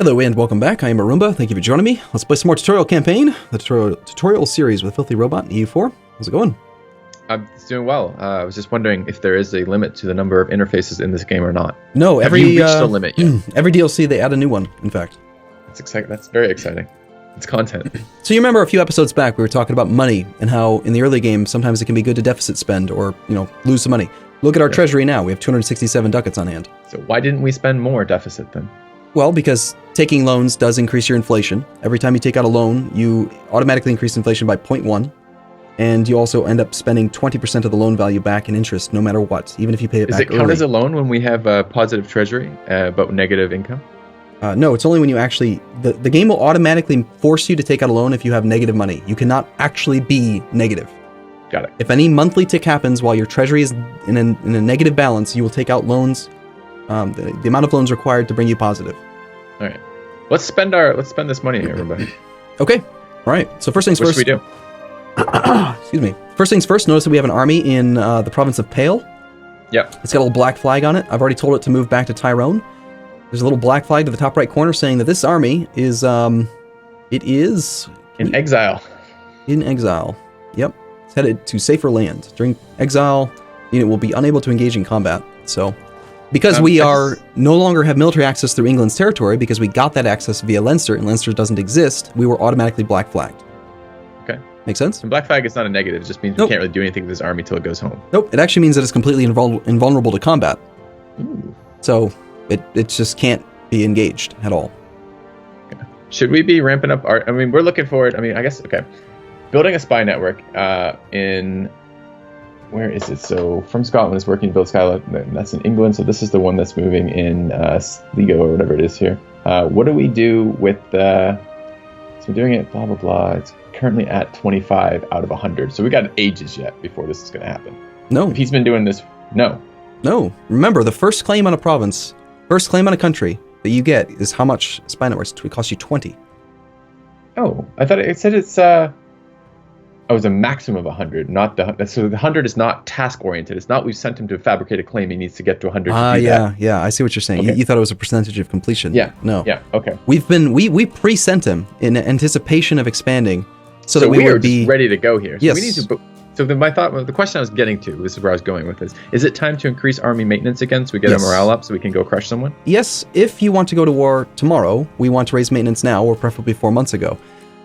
Hello and welcome back. I am Arumba. Thank you for joining me. Let's play some more tutorial campaign, the tutorial series with FilthyRobot in EU4. How's it going? It's doing well. I was just wondering if there is a limit to the number of interfaces in this game or not. No, Have you reached the limit yet? Every DLC they add a new one, in fact. That's exciting. That's very exciting. It's content. So you remember a few episodes back we were talking about money and how in the early game sometimes it can be good to deficit spend or, lose some money. Look at our treasury now. We have 267 ducats on hand. So why didn't we spend more deficit then? Well, because taking loans does increase your inflation. Every time you take out a loan, you automatically increase inflation by 0.1. And you also end up spending 20% of the loan value back in interest, no matter what, even if you pay it back early. Does it count as a loan when we have a positive treasury, but negative income? No, it's only when you actually... The game will automatically force you to take out a loan if you have negative money. You cannot actually be negative. Got it. If any monthly tick happens while your treasury is in a negative balance, you will take out loans, the amount of loans required to bring you positive. All right. Let's spend this money here, everybody. Okay. All right. So first things first. What should we do? Excuse me. First things first, notice that we have an army in the province of Pale. Yep. It's got a little black flag on it. I've already told it to move back to Tyrone. There's a little black flag to the top right corner saying that this army is, it is... In exile. In exile. Yep. It's headed to safer land. During exile, unit will be unable to engage in combat. So, because we no longer have military access through England's territory, because we got that access via Leinster, and Leinster doesn't exist, we were automatically black flagged. Okay. Make sense? And black flag is not a negative. It just means we can't really do anything with this army till it goes home. Nope. It actually means that it's completely invulnerable to combat. Ooh. So, it just can't be engaged at all. Okay. Should we be ramping up our... I mean, we're looking forward... I mean, I guess... Okay. Building a spy network in... Where is it? So, from Scotland is working to build Skyline. That's in England, so this is the one that's moving in Sligo or whatever it is here. What do we do with the... So, doing it, blah, blah, blah. It's currently at 25 out of 100. So, we got ages yet before this is going to happen. No. If he's been doing this... No. No. Remember, the first claim on a province, first claim on a country that you get is how much spy networks would cost you 20. Oh, I thought it said it's... Oh, it's a maximum of 100, not the... So the 100 is not task-oriented. It's not we've sent him to fabricate a claim. He needs to get to 100 to do that. Yeah. I see what you're saying. Okay. You thought it was a percentage of completion. Yeah. No. Yeah, okay. We pre-sent him in anticipation of expanding so that we would be... just ready to go here. So Yes. We need to... So the question I was getting to, this is where I was going with this, is it time to increase army maintenance again so we get our morale up so we can go crush someone? Yes, if you want to go to war tomorrow, we want to raise maintenance now, or preferably 4 months ago.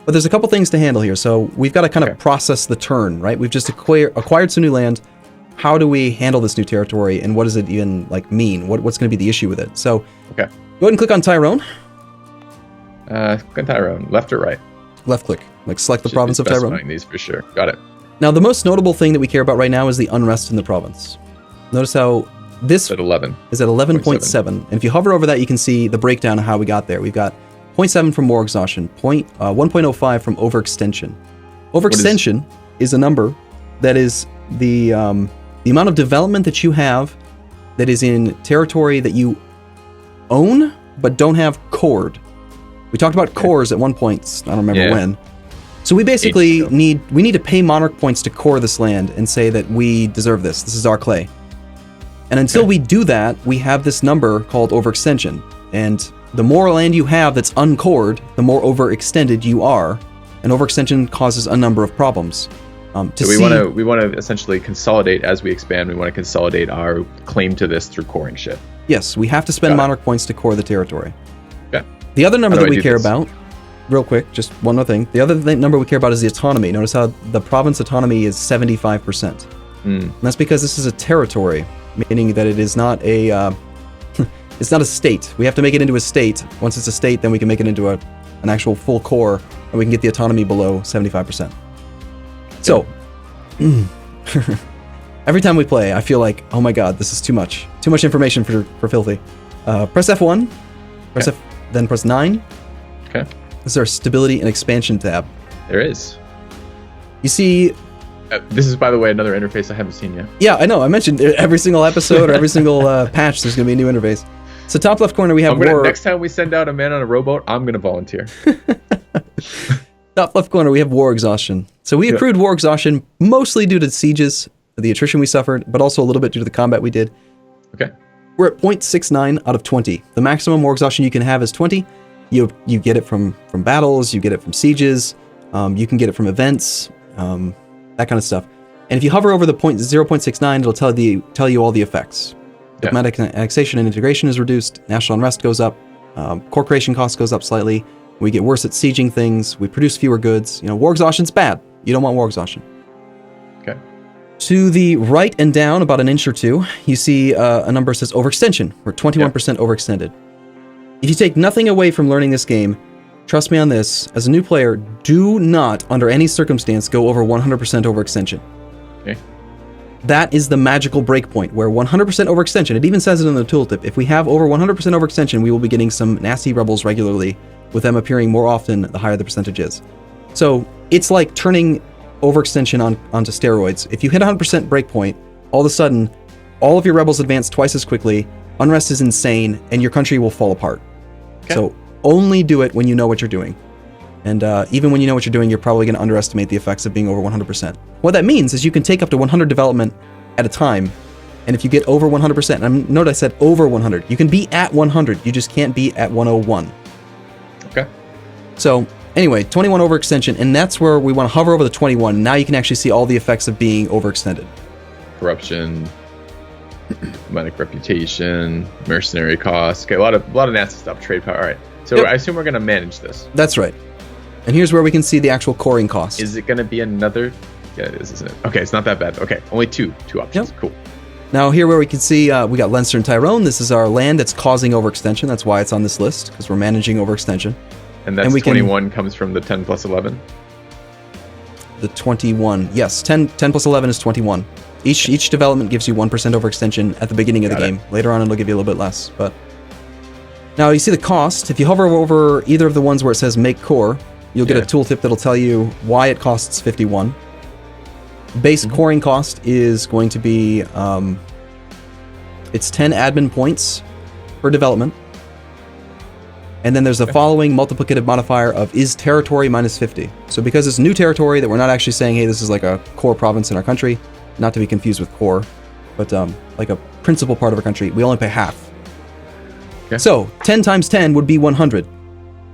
But there's a couple things to handle here, so we've got to kind of process the turn, right? We've just acquired some new land. How do we handle this new territory, and what does it even mean? What's going to be the issue with it? So, okay. Go ahead and click on Tyrone. Click on Tyrone, left or right? Left click, select the province of Tyrone. These for sure. Got it. Now, the most notable thing that we care about right now is the unrest in the province. Notice how this at 11. Is at 11.7. And if you hover over that, you can see the breakdown of how we got there. We've got 0.7 from war exhaustion, 1.05 from overextension. Overextension is a number that is the amount of development that you have that is in territory that you own but don't have cored. We talked about cores at one point, I don't remember when. So we basically need to pay monarch points to core this land and say that we deserve this. This is our clay. And until we do that, we have this number called overextension. And the more land you have that's uncored, the more overextended you are. And overextension causes a number of problems. So we want to essentially consolidate as we expand. We want to consolidate our claim to this through coring shit. Yes, we have to spend monarch points to core the territory. Okay. The other number that we care about, real quick, just one more thing. The other number we care about is the autonomy. Notice how the province autonomy is 75%. And that's because this is a territory, meaning that it is not a it's not a state. We have to make it into a state. Once it's a state, then we can make it into an actual full core, and we can get the autonomy below 75%. So, every time we play, I feel like, oh my god, this is too much. Too much information for Filthy. Press F1, then press 9. Okay. This is our stability and expansion tab. There is. You see... this is, by the way, another interface I haven't seen yet. Yeah, I know. I mentioned every single episode or every single patch, there's going to be a new interface. So top left corner, we have war... Next time we send out a man on a rowboat, I'm going to volunteer. Top left corner, we have war exhaustion. So we accrued war exhaustion mostly due to sieges, the attrition we suffered, but also a little bit due to the combat we did. Okay. We're at 0.69 out of 20. The maximum war exhaustion you can have is 20. You get it from battles, you get it from sieges, you can get it from events, that kind of stuff. And if you hover over the 0.69, it'll tell you all the effects. Diplomatic annexation and integration is reduced, national unrest goes up, core creation cost goes up slightly, we get worse at sieging things, we produce fewer goods. War exhaustion's bad. You don't want war exhaustion. Okay. To the right and down about an inch or two, you see a number that says overextension. We're 21% overextended. If you take nothing away from learning this game, trust me on this, as a new player, do not, under any circumstance, go over 100% overextension. Okay. That is the magical breakpoint, where 100% overextension, it even says it in the tooltip, if we have over 100% overextension, we will be getting some nasty rebels regularly, with them appearing more often the higher the percentage is. So it's like turning overextension onto steroids. If you hit 100% breakpoint, all of a sudden, all of your rebels advance twice as quickly, unrest is insane, and your country will fall apart. Okay. So only do it when you know what you're doing. And even when you know what you're doing, you're probably going to underestimate the effects of being over 100%. What that means is you can take up to 100 development at a time, and if you get over 100%, and note I said over 100, you can be at 100, you just can't be at 101. Okay. So anyway, 21 overextension, and that's where we want to hover over the 21. Now you can actually see all the effects of being overextended. Corruption, diplomatic reputation, mercenary costs. Okay, a lot of nasty stuff. Trade power. All right. So I assume we're going to manage this. That's right. And here's where we can see the actual coring cost. Is it going to be another? Yeah, it is, isn't it? Okay, it's not that bad. Okay, only two options. Yep. Cool. Now here where we can see we got Leinster and Tyrone. This is our land that's causing overextension. That's why it's on this list, because we're managing overextension. And that's 21 comes from the 10 plus 11? The 21. Yes, 10 plus 11 is 21. Each development gives you 1% overextension at the beginning of the game. Later on it'll give you a little bit less. But now you see the cost. If you hover over either of the ones where it says make core, you'll get a tooltip that'll tell you why it costs 51. Base coring cost is going to be it's 10 admin points per development. And then there's the following multiplicative modifier of is territory minus 50. So because it's new territory that we're not actually saying, hey, this is like a core province in our country, not to be confused with core, but like a principal part of our country, we only pay half. Okay. So 10 times 10 would be 100,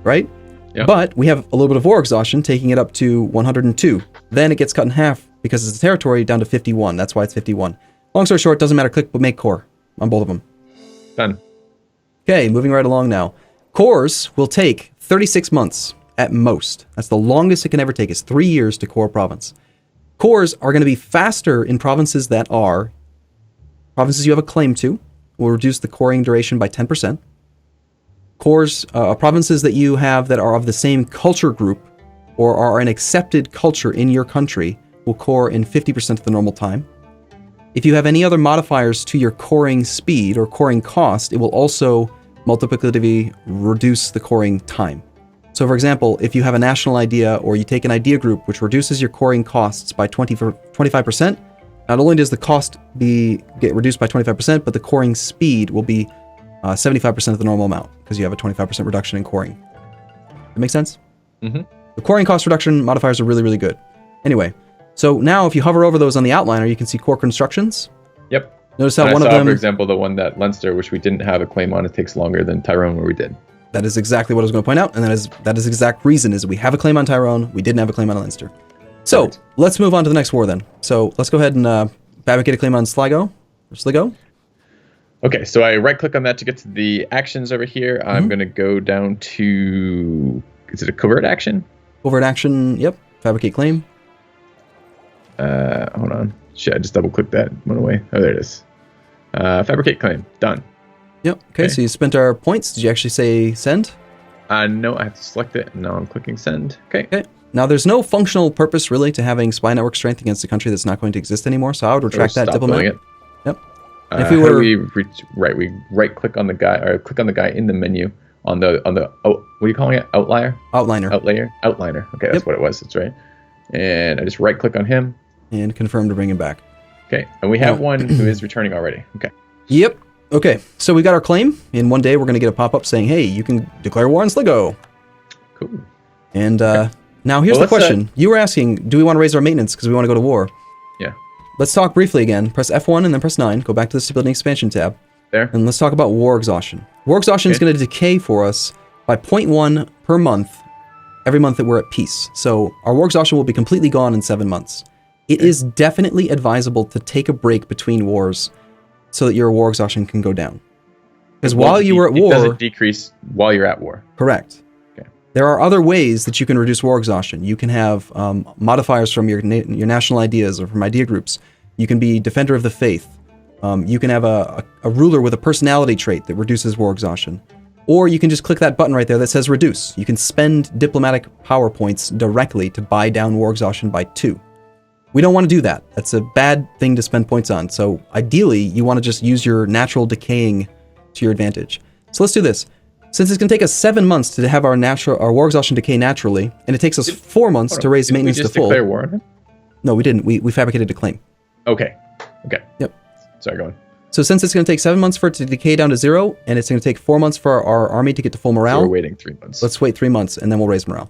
right? Yep. But we have a little bit of war exhaustion, taking it up to 102. Then it gets cut in half because it's a territory down to 51. That's why it's 51. Long story short, doesn't matter. Click make core on both of them. Done. Okay, moving right along now. Cores will take 36 months at most. That's the longest it can ever take. It's 3 years to core province. Cores are going to be faster in provinces that are provinces you have a claim to. Will reduce the coring duration by 10%. Cores, provinces that you have that are of the same culture group or are an accepted culture in your country will core in 50% of the normal time. If you have any other modifiers to your coring speed or coring cost, it will also multiplicatively reduce the coring time. So for example, if you have a national idea or you take an idea group which reduces your coring costs by 25%, not only does the cost get reduced by 25%, but the coring speed will be 75% of the normal amount because you have a 25% reduction in coring. That make sense? Mm-hmm. The coring cost reduction modifiers are really, really good. Anyway, so now if you hover over those on the outliner, you can see core constructions. Yep. Notice how one of them, for example, the one that Leinster, which we didn't have a claim on, it takes longer than Tyrone, where we did. That is exactly what I was going to point out, and that is the exact reason is we have a claim on Tyrone, we didn't have a claim on Leinster. So let's move on to the next war then. So let's go ahead and fabricate a claim on Sligo. Or Sligo. Okay, so I right-click on that to get to the actions over here. Mm-hmm. I'm going to go down to, is it a covert action? Covert action, yep. Fabricate claim. Hold on. Shit, I just double-clicked that. Went away. Oh, there it is. Fabricate claim. Done. Yep. Okay, so you spent our points. Did you actually say send? No, I have to select it. Now I'm clicking send. Okay. Now, there's no functional purpose, really, to having spy network strength against a country that's not going to exist anymore, so I would retract that diplomat. Yep. If we were... we right-click on the guy, or click on the guy in the menu on the what are you calling it? Outliner. Okay, that's what it was. That's right. And I just right-click on him. And confirm to bring him back. Okay, and we have one who is returning already. Okay. Yep. Okay, so we got our claim. In one day, we're going to get a pop-up saying, hey, you can declare war on Sligo. Cool. And now here's the question. You were asking, do we want to raise our maintenance because we want to go to war? Yeah. Let's talk briefly again. Press F1 and then press 9. Go back to the Stability Expansion tab. There. And let's talk about war exhaustion. War exhaustion is going to decay for us by 0.1 per month every month that we're at peace. So our war exhaustion will be completely gone in 7 months. It is definitely advisable to take a break between wars so that your war exhaustion can go down. Because while you were at war... It doesn't decrease while you're at war. Correct. Okay. There are other ways that you can reduce war exhaustion. You can have modifiers from your national ideas or from idea groups. You can be defender of the faith. You can have a ruler with a personality trait that reduces war exhaustion. Or you can just click that button right there that says reduce. You can spend diplomatic power points directly to buy down war exhaustion by 2. We don't want to do that. That's a bad thing to spend points on. So ideally, you want to just use your natural decaying to your advantage. So let's do this. Since it's going to take us 7 months to have our war exhaustion decay naturally, and it takes us 4 months to raise maintenance to full. Did we just declare war on him? No, we didn't. We fabricated a claim. Okay. Yep. Sorry, go on. So since it's going to take 7 months for it to decay down to 0, and it's going to take 4 months for our army to get to full morale. So we're waiting 3 months. Let's wait 3 months, and then we'll raise morale.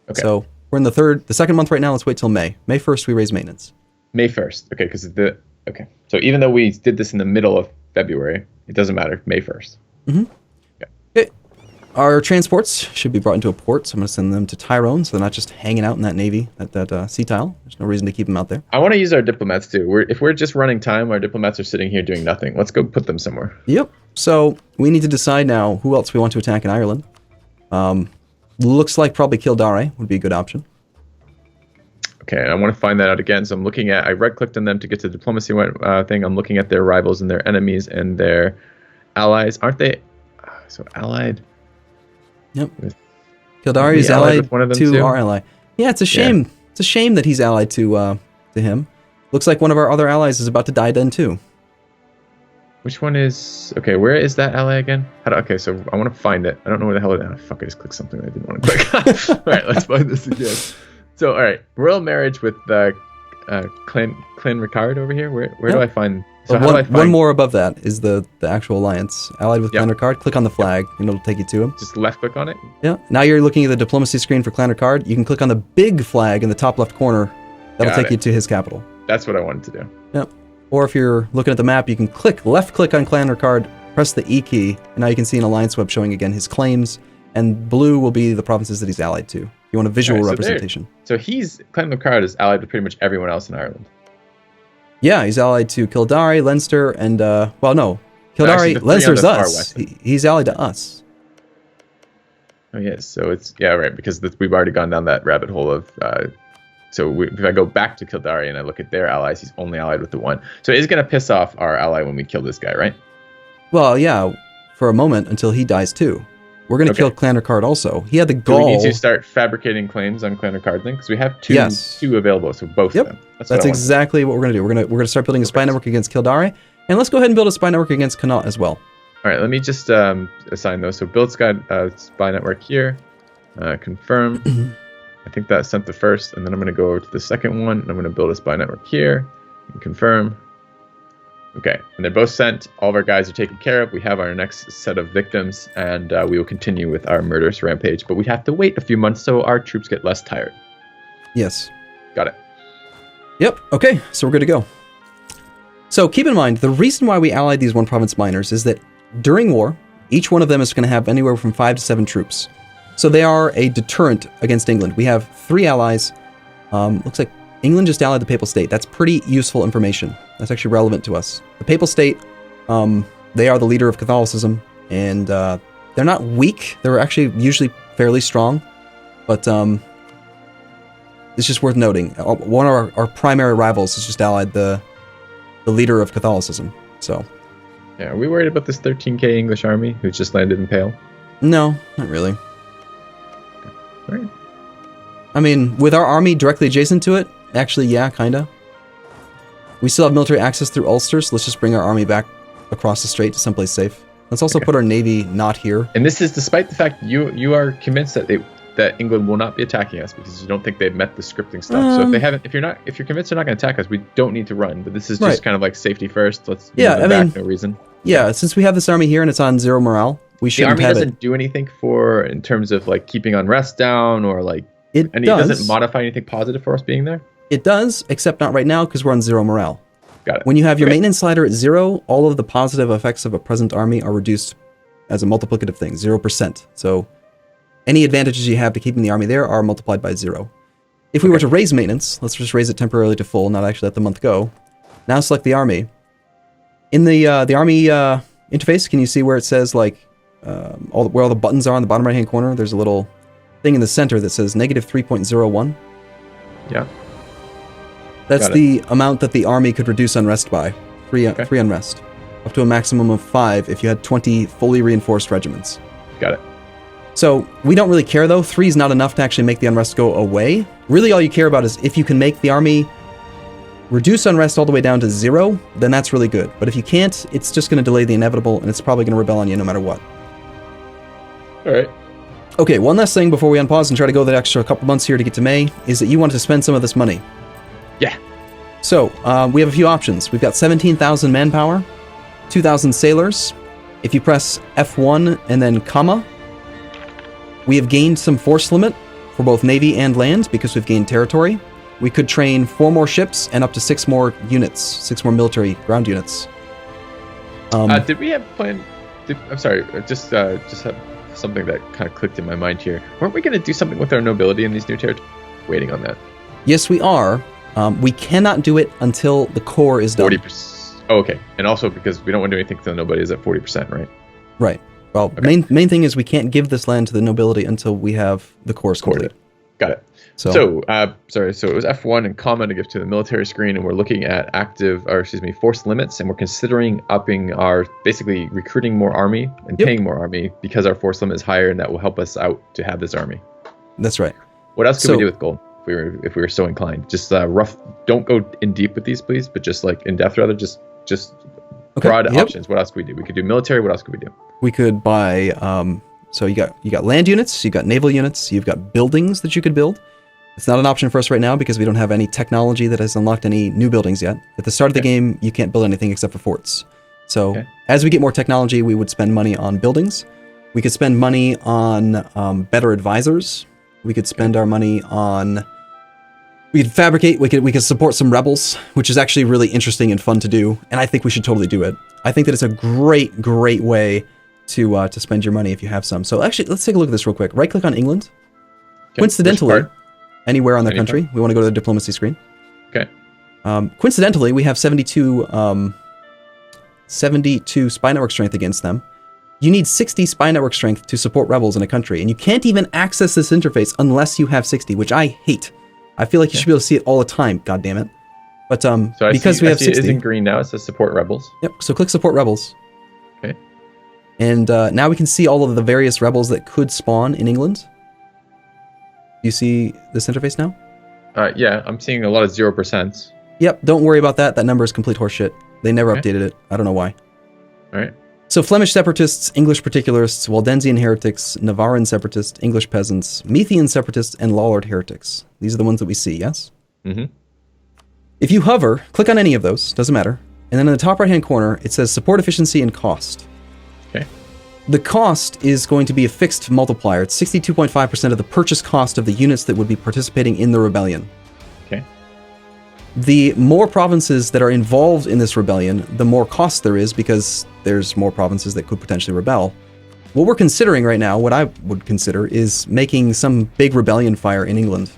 Okay. So we're in the second month right now. Let's wait till May. May 1st, we raise maintenance. May 1st. Okay, because okay. So even though we did this in the middle of February, it doesn't matter. May 1st. Mm-hmm. Okay. Our transports should be brought into a port, so I'm going to send them to Tyrone, so they're not just hanging out in that navy, that sea tile. There's no reason to keep them out there. I want to use our diplomats too. If we're just running time, our diplomats are sitting here doing nothing. Let's go put them somewhere. Yep. So we need to decide now who else we want to attack in Ireland. Looks like probably Kildare would be a good option. Okay, and I want to find that out again. So I'm looking at, I right-clicked on them to get to the diplomacy thing. I'm looking at their rivals and their enemies and their allies. Aren't they? So allied. Yep. Kildare is allied with one of them to too? our ally. Yeah, it's a shame. Yeah. It's a shame that he's allied to him. Looks like one of our other allies is about to die then too. Which one is... Okay, where is that ally again? Okay, so I want to find it. I don't know where the hell it is. Fuck, I just clicked something I didn't want to click. All right, let's find this again. So, all right, royal marriage with Clan Ricard over here. Where do I find? So how do I find? One more above that is the actual alliance. Allied with Clan Ricard. Click on the flag, and it'll take you to him. Just left click on it. Yeah. Now you're looking at the diplomacy screen for Clan Ricard. You can click on the big flag in the top left corner. That'll take you to his capital. That's what I wanted to do. Yep. Or if you're looking at the map, you can left click on Clan Ricard, press the E key, and now you can see an alliance web showing again his claims. And blue will be the provinces that he's allied to. You want a visual representation. So Clan Ricard is allied to pretty much everyone else in Ireland. Yeah, he's allied to Kildare, Leinster, and Kildare, Leinster's us. He's allied to us. Oh yes, so it's right, because we've already gone down that rabbit hole of. If I go back to Kildare and I look at their allies, he's only allied with the one. So it's going to piss off our ally when we kill this guy, right? Well, yeah, for a moment until he dies too. We're going to kill Clan Ricard also. He had the goal. Do we need to start fabricating claims on Clan Ricard then? Because we have two available, so both of them. That's exactly what we're going to do. We're going to start building a spy network against Kildare, and let's go ahead and build a spy network against Connaught as well. All right, let me just assign those. So build spy network here. Confirm. I think that sent the first, and then I'm going to go over to the second one, and I'm going to build a spy network here. And confirm. Okay, and they're both sent. All of our guys are taken care of. We have our next set of victims, and we will continue with our murderous rampage. But we have to wait a few months so our troops get less tired. Yes. Got it. Yep. Okay, so we're good to go. So keep in mind, the reason why we allied these one province miners is that during war, each one of them is going to have anywhere from 5 to 7 troops. So they are a deterrent against England. We have 3 allies. Looks like England just allied the Papal State. That's pretty useful information. That's actually relevant to us. The Papal State, they are the leader of Catholicism, and they're not weak. They're actually usually fairly strong, but it's just worth noting. One of our primary rivals has just allied the leader of Catholicism. So, yeah, are we worried about this 13k English army who's just landed in Pale? No, not really. All right. I mean, with our army directly adjacent to it, actually, yeah, kinda. We still have military access through Ulster, so let's just bring our army back across the strait to someplace safe. Let's also put our navy not here. And this is despite the fact you are convinced that England will not be attacking us because you don't think they've met the scripting stuff. So if you're convinced they're not going to attack us, we don't need to run. But this is just kind of like safety first. Let's move back, no reason. Yeah, since we have this army here and it's on 0 morale, we shouldn't have it. The army doesn't do anything in terms of like keeping unrest down or like. It doesn't modify anything positive for us being there? It does, except not right now because we're on 0 morale. Got it. When you have your maintenance slider at 0, all of the positive effects of a present army are reduced as a multiplicative thing, 0%. So any advantages you have to keeping the army there are multiplied by 0. If we were to raise maintenance, let's just raise it temporarily to full, not actually let the month go. Now select the army. In the army interface, can you see where it says like where all the buttons are on the bottom right hand corner? There's a little thing in the center that says -3.01. Yeah. That's the amount that the army could reduce unrest by. 3 unrest. Up to a maximum of 5 if you had 20 fully reinforced regiments. Got it. So we don't really care though. 3 is not enough to actually make the unrest go away. Really all you care about is if you can make the army reduce unrest all the way down to 0, then that's really good. But if you can't, it's just going to delay the inevitable, and it's probably going to rebel on you no matter what. All right. Okay, one last thing before we unpause and try to go that extra couple months here to get to May, is that you wanted to spend some of this money. Yeah. So, we have a few options. We've got 17,000 manpower, 2,000 sailors. If you press F1 and then comma, we have gained some force limit for both Navy and land because we've gained territory. We could train 4 more ships and up to 6 more units, 6 more military ground units. Did we have planned? I'm sorry, just have something that kind of clicked in my mind here. Weren't we going to do something with our nobility in these new territories? Waiting on that. Yes, we are. We cannot do it until the core is done. 40%. Oh, okay. And also because we don't want to do anything until nobody is at 40%, right? Right. Well, Okay. main thing is we can't give this land to the nobility until we have the cores complete. Got it. So it was F1 and comma to give to the military screen, and we're looking at force limits, and we're considering upping our, basically recruiting more army and paying more army because our force limit is higher, and that will help us out to have this army. That's right. What else could we do with gold if we were so inclined? Just rough. Don't go in deep with these, please, but just like in depth rather. Just broad options. What else could we do? We could do military. What else could we do? We could buy. So you got land units, you got naval units, you've got buildings that you could build. It's not an option for us right now because we don't have any technology that has unlocked any new buildings yet. At the start of the game, you can't build anything except for forts. So as we get more technology, we would spend money on buildings. We could spend money on better advisors. We could spend our money on... We could fabricate, we could support some rebels, which is actually really interesting and fun to do, and I think we should totally do it. I think that it's a great way to spend your money if you have some. So actually, let's take a look at this real quick. Right-click on England. Coincidentally, anywhere on the country. We want to go to the diplomacy screen. Okay. Coincidentally, we have 72 spy network strength against them. You need 60 spy network strength to support rebels in a country, and you can't even access this interface unless you have 60, which I hate. I feel like you should be able to see it all the time, God damn it. But because we have 60, it is in green now. It says support rebels. Yep. So click support rebels. Okay. And now we can see all of the various rebels that could spawn in England. You see this interface now? Yeah, I'm seeing a lot of 0%. Yep. Don't worry about that. That number is complete horseshit. They never updated it. I don't know why. All right. So Flemish separatists, English particularists, Waldensian heretics, Navarran separatists, English peasants, Methian separatists, and Lollard heretics. These are the ones that we see, yes? Mm-hmm. If you hover, click on any of those, doesn't matter. And then in the top right-hand corner, it says support efficiency and cost. Okay. The cost is going to be a fixed multiplier. It's 62.5% of the purchase cost of the units that would be participating in the rebellion. Okay. The more provinces that are involved in this rebellion, the more cost there is because there's more provinces that could potentially rebel. What we're considering right now, what I would consider, is making some big rebellion fire in England,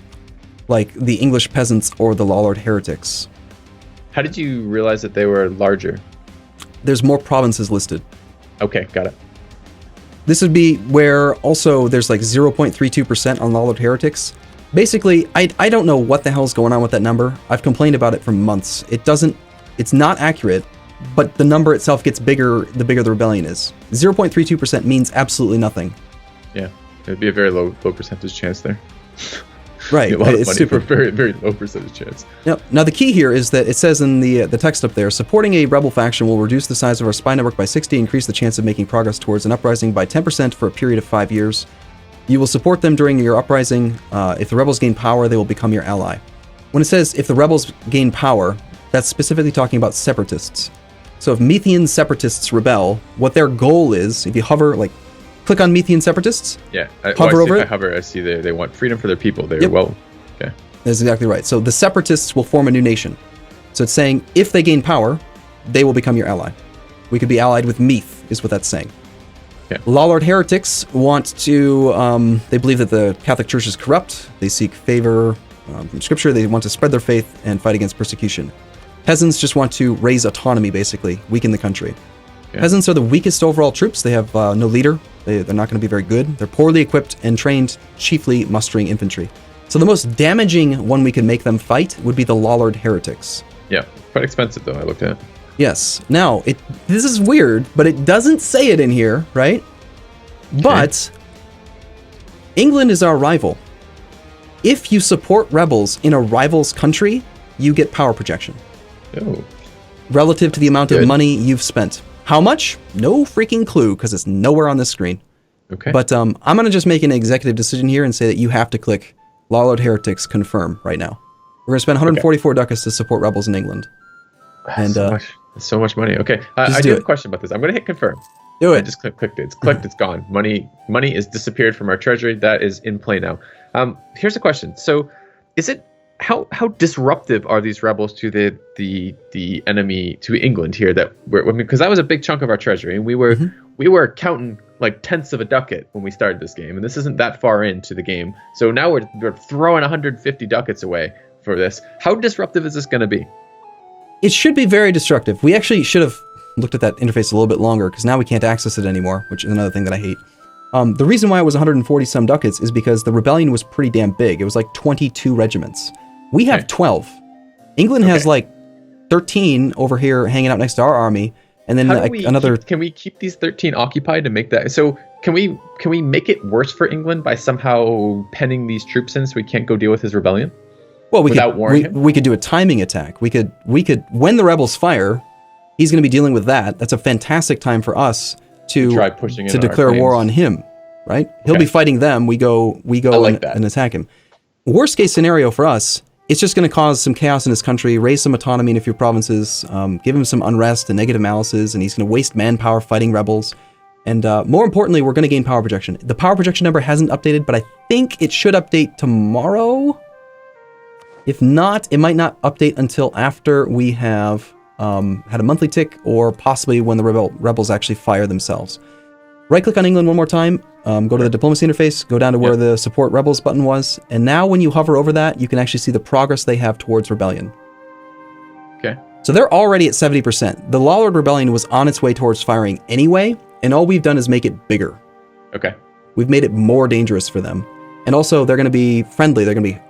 like the English peasants or the Lollard heretics. How did you realize that they were larger? There's more provinces listed. Okay, got it. This would be where also there's like 0.32% on Lollard heretics. Basically, I don't know what the hell's going on with that number. I've complained about it for months. It's not accurate, but the number itself gets bigger the bigger the rebellion is. 0.32% means absolutely nothing. Yeah, it'd be a very low percentage chance there. Right, a lot of it's money super. for a very, very low percentage chance. Yep. Now the key here is that it says in the text up there, supporting a rebel faction will reduce the size of our spy network by 60, increase the chance of making progress towards an uprising by 10% for a period of 5 years. You will support them during your uprising. If the rebels gain power, they will become your ally. When it says if the rebels gain power, that's specifically talking about separatists. So if Methian separatists rebel, what their goal is, if you hover, like, click on Methian separatists. Yeah, hover over it. I hover, I see they want freedom for their people. They're okay. That's exactly right. So the separatists will form a new nation. So it's saying if they gain power, they will become your ally. We could be allied with Meath, is what that's saying. Okay. Lawlord heretics want to, they believe that the Catholic Church is corrupt. They seek favor from Scripture. They want to spread their faith and fight against persecution. Peasants just want to raise autonomy, basically, weaken the country. Yeah. Peasants are the weakest overall troops. They have no leader. They're not going to be very good. They're poorly equipped and trained, chiefly mustering infantry. So the most damaging one we could make them fight would be the Lawlord heretics. Yeah, quite expensive though, I looked at. Yes. Now, this is weird, but it doesn't say it in here, right? Okay. But England is our rival. If you support rebels in a rival's country, you get power projection. Oh. Relative to the amount of money you've spent. How much? No freaking clue, because it's nowhere on this screen. Okay. But I'm going to just make an executive decision here and say that you have to click Lawlord Heretics Confirm right now. We're going to spend 144 ducats to support rebels in England. And so much money. Okay, I do have a question about this. I'm going to hit confirm. Do it. I just clicked it. It's clicked. It's gone. Money is disappeared from our treasury. That is in play now. Here's a question. So, is it how disruptive are these rebels to the enemy, to England here? Because that was a big chunk of our treasury, and we were counting like tenths of a ducat when we started this game, and this isn't that far into the game. So now we're throwing 150 ducats away for this. How disruptive is this going to be? It should be very destructive. We actually should have looked at that interface a little bit longer, because now we can't access it anymore, which is another thing that I hate. The reason why it was 140 some ducats is because the rebellion was pretty damn big. It was like 22 regiments. We have 12. England has like 13 over here hanging out next to our army, and then another. Can we keep these 13 occupied to make that? So can we make it worse for England by somehow penning these troops in so we can't go deal with his rebellion? Well, we could do a timing attack. We could when the rebels fire, he's going to be dealing with that. That's a fantastic time for us to try pushing to declare war on him, right? He'll be fighting them. We go and attack him. Worst case scenario for us, it's just going to cause some chaos in his country, raise some autonomy in a few provinces, give him some unrest and negative malices, and he's going to waste manpower fighting rebels. And more importantly, we're going to gain power projection. The power projection number hasn't updated, but I think it should update tomorrow. If not, it might not update until after we have had a monthly tick, or possibly when the rebels actually fire themselves. Right-click on England one more time, go to the diplomacy interface, go down to where the support rebels button was, and now when you hover over that, you can actually see the progress they have towards rebellion. Okay. So they're already at 70%. The Lawlord Rebellion was on its way towards firing anyway, and all we've done is make it bigger. Okay. We've made it more dangerous for them. And also, they're going to be friendly. They're going to be...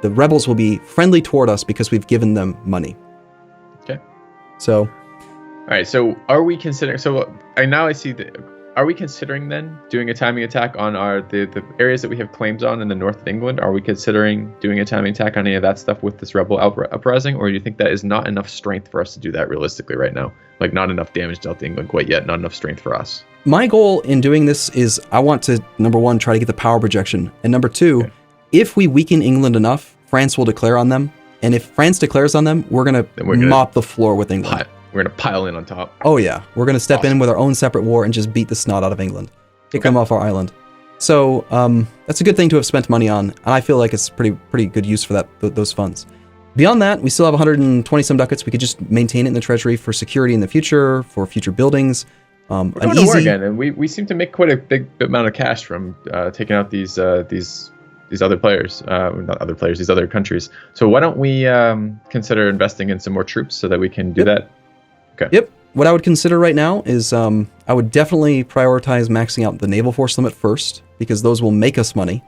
the rebels will be friendly toward us because we've given them money. Okay. So... All right, so are we considering... So now I see that... Are we considering then doing a timing attack on the areas that we have claims on in the north of England? Are we considering doing a timing attack on any of that stuff with this rebel uprising? Or do you think that is not enough strength for us to do that realistically right now? Like, not enough damage dealt to England quite yet, not enough strength for us. My goal in doing this is I want to, number one, try to get the power projection. And number two, if we weaken England enough, France will declare on them. And if France declares on them, we're going to mop the floor with England. We're going to pile in on top. Oh, yeah. We're going to step in with our own separate war and just beat the snot out of England. Kick them off our island. So that's a good thing to have spent money on. And I feel like it's pretty good use for those funds. Beyond that, we still have 120 some ducats. We could just maintain it in the treasury for security in the future, for future buildings. We're going to war again, and we seem to make quite a big amount of cash from taking out these other players, not other players, these other countries. So why don't we consider investing in some more troops so that we can do that? Okay. Yep. What I would consider right now is I would definitely prioritize maxing out the naval force limit first, because those will make us money,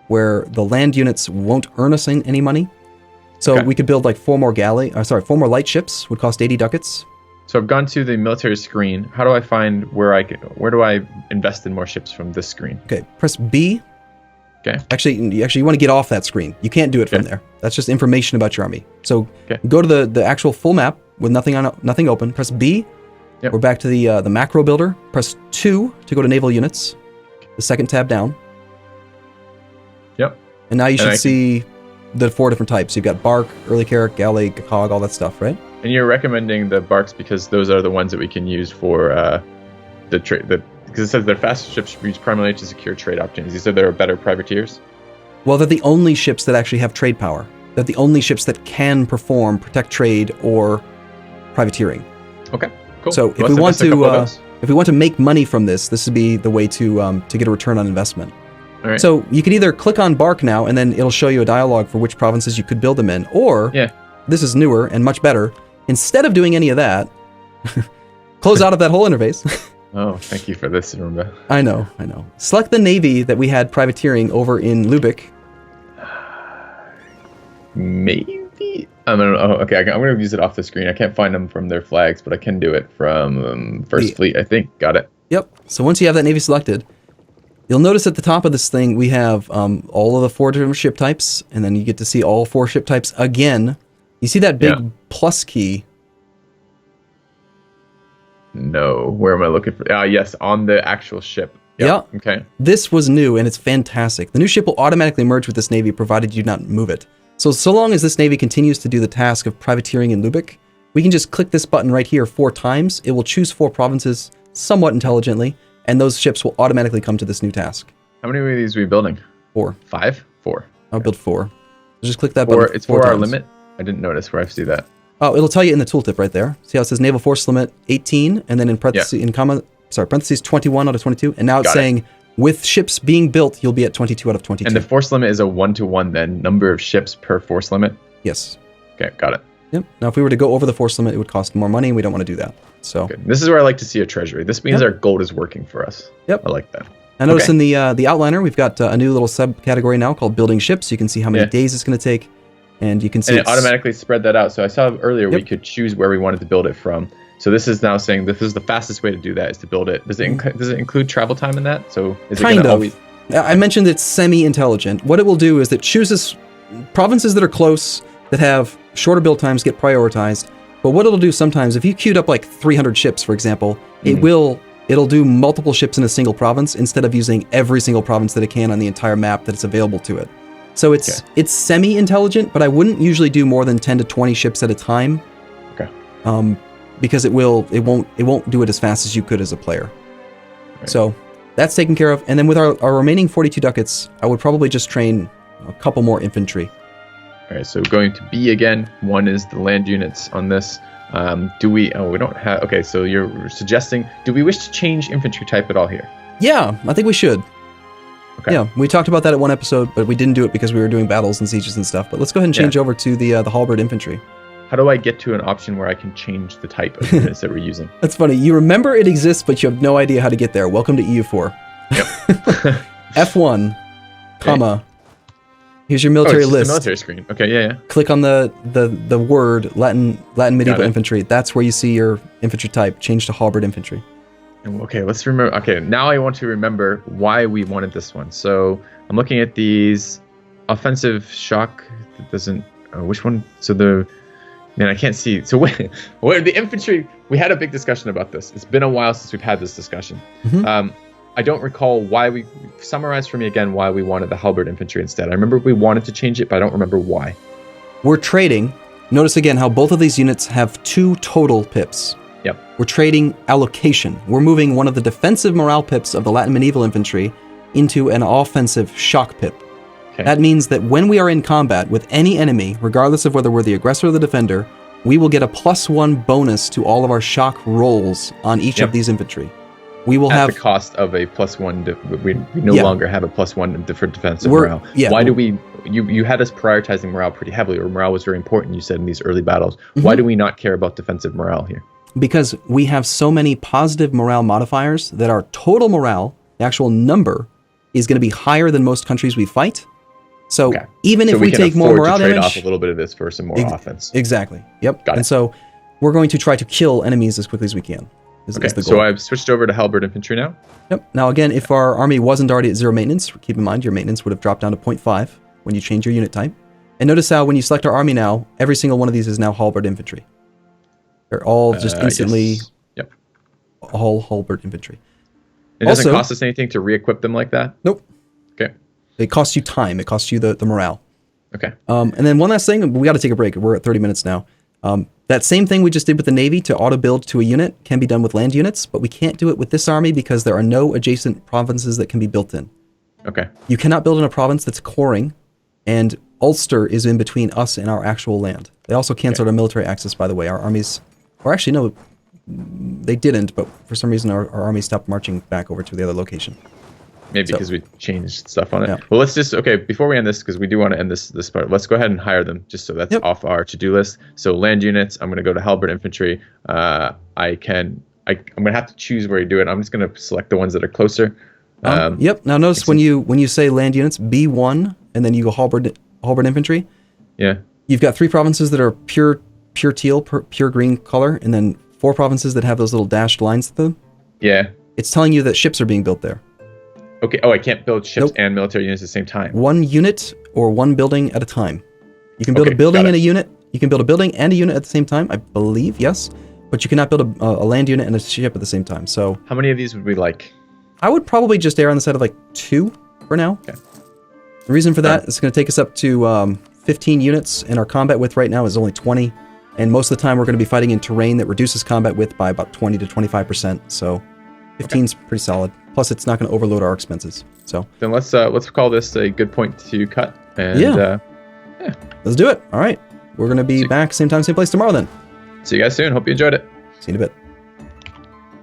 where the land units won't earn us any money. So we could build like 4 more light ships, would cost 80 ducats. So I've gone to the military screen. How do I find where do I invest in more ships from this screen? Okay, press B. Okay. Actually, you want to get off that screen. You can't do it from there. That's just information about your army. So go to the actual full map with nothing open. Press B. We're back to the macro builder. Press 2 to go to naval units. The second tab down. Yep. And now you should see the 4 different types. You've got bark, early carrack, galley, cog, all that stuff, right? And you're recommending the barks because those are the ones that we can use for the trade. Because it says they're fast ships used primarily to secure trade opportunities. You said there are better privateers? Well, they're the only ships that actually have trade power. They're the only ships that can protect trade, or privateering. Okay, cool. So if we want to, if we want to make money from this, this would be the way to get a return on investment. All right. So you could either click on Bark now, and then it'll show you a dialogue for which provinces you could build them in, or this is newer and much better. Instead of doing any of that, close out of that whole interface. Oh, thank you for this, Arumba. I know. Select the navy that we had privateering over in Lubeck. Maybe? I don't know. Okay, I'm going to use it off the screen. I can't find them from their flags, but I can do it from First Fleet, I think. Got it. Yep. So once you have that navy selected, you'll notice at the top of this thing, we have all of the 4 different ship types, and then you get to see all 4 ship types again. You see that big plus key? No. Where am I looking for? Yes, on the actual ship. Yeah. Okay. This was new, and it's fantastic. The new ship will automatically merge with this navy, provided you not move it. So long as this navy continues to do the task of privateering in Lubeck, we can just click this button right here 4 times. It will choose 4 provinces somewhat intelligently, and those ships will automatically come to this new task. How many of these are we building? 4. 5? 4. I'll build 4. Just click that button. It's 4 our limit? I didn't notice where I see that. Oh, it'll tell you in the tooltip right there. See how it says naval force limit 18, and then in parentheses, parentheses 21 out of 22, and now it's saying with ships being built, you'll be at 22 out of 22. And the force limit is a 1-to-1 then, number of ships per force limit? Yes. Okay, got it. Yep. Now, if we were to go over the force limit, it would cost more money, and we don't want to do that. So this is where I like to see a treasury. This means our gold is working for us. Yep. I like that. I notice in the outliner, we've got a new little subcategory now called building ships. You can see how many days it's going to take. And you can see it automatically spread that out. So I saw earlier we could choose where we wanted to build it from. So this is now saying this is the fastest way to do that is to build it. Does it include travel time in that? So is it kind of. Always... I mentioned it's semi-intelligent. What it will do is it chooses provinces that are close that have shorter build times get prioritized. But what it'll do sometimes, if you queued up like 300 ships, for example, it'll do multiple ships in a single province instead of using every single province that it can on the entire map that's available to it. So it's semi-intelligent, but I wouldn't usually do more than 10 to 20 ships at a time. Okay. Because it won't do it as fast as you could as a player. Right. So that's taken care of. And then with our remaining 42 ducats, I would probably just train a couple more infantry. All right, so going to B again. 1 is the land units on this. We don't have, okay, so you're suggesting, do we wish to change infantry type at all here? Yeah, I think we should. Okay. Yeah, we talked about that at one episode, but we didn't do it because we were doing battles and sieges and stuff. But let's go ahead and change over to the halberd infantry. How do I get to an option where I can change the type of units that we're using? That's funny. You remember it exists, but you have no idea how to get there. Welcome to EU4. Yep. F1, comma. Here's your military list. The military screen. Okay, yeah. Click on the word Latin medieval infantry. That's where you see your infantry type. Change to halberd infantry. Okay, let's remember. Okay, now I want to remember why we wanted this one. So I'm looking at these offensive shock. That doesn't. Which one? So I can't see. So where the infantry? We had a big discussion about this. It's been a while since we've had this discussion. Mm-hmm. I don't recall why we summarize for me again why we wanted the halberd infantry instead. I remember we wanted to change it, but I don't remember why. We're trading. Notice again how both of these units have 2 total pips. Yep. We're trading allocation. We're moving one of the defensive morale pips of the Latin medieval infantry into an offensive shock pip. Okay. That means that when we are in combat with any enemy, regardless of whether we're the aggressor or the defender, we will get a +1 bonus to all of our shock rolls on each of these infantry. We will have the cost of a +1. We no longer have a +1 for defensive morale. Yeah, why do we? You had us prioritizing morale pretty heavily, or morale was very important. You said in these early battles. Mm-hmm. Why do we not care about defensive morale here? Because we have so many positive morale modifiers that our total morale, the actual number, is going to be higher than most countries we fight. So even if we take more morale damage, trade off a little bit of this for some more offense. Exactly. Yep. Got it. And so we're going to try to kill enemies as quickly as we can. Is the goal. So I've switched over to halberd infantry now. Yep. Now again, if our army wasn't already at 0 maintenance, keep in mind your maintenance would have dropped down to 0.5 when you change your unit type. And notice how when you select our army now, every single one of these is now halberd infantry. They're all just instantly all halberd infantry. It doesn't cost us anything to re-equip them like that? Nope. Okay. It costs you time. It costs you the morale. Okay. And then one last thing, we got to take a break. We're at 30 minutes now. That same thing we just did with the Navy to auto-build to a unit can be done with land units, but we can't do it with this army because there are no adjacent provinces that can be built in. Okay. You cannot build in a province that's coring, and Ulster is in between us and our actual land. They also canceled our military access, by the way. Our armies... Or actually, no, they didn't, but for some reason our army stopped marching back over to the other location. Maybe because we changed stuff on it. Yeah. Well, let's just, okay, before we end this, because we do want to end this part, let's go ahead and hire them, just so that's off our to-do list. So land units, I'm going to go to halberd infantry. I'm going to have to choose where you do it. I'm just going to select the ones that are closer. Yep. Now notice when you say land units, B1, and then you go halberd infantry. Yeah. You've got 3 provinces that are pure teal, pure green color, and then 4 provinces that have those little dashed lines to them. Yeah. It's telling you that ships are being built there. Okay. Oh, I can't build ships and military units at the same time. 1 unit or 1 building at a time. You can build a building and a unit. You can build a building and a unit at the same time, I believe, yes. But you cannot build a land unit and a ship at the same time. So how many of these would we like? I would probably just err on the side of like 2 for now. Okay. The reason for that is it's going to take us up to 15 units, and our combat width right now is only 20. And most of the time we're going to be fighting in terrain that reduces combat width by about 20 to 25%. So 15 is pretty solid. Plus, it's not going to overload our expenses. So then let's call this a good point to cut. And let's do it. All right, we're going to be back same time, same place tomorrow. Then see you guys soon. Hope you enjoyed it. See you in a bit.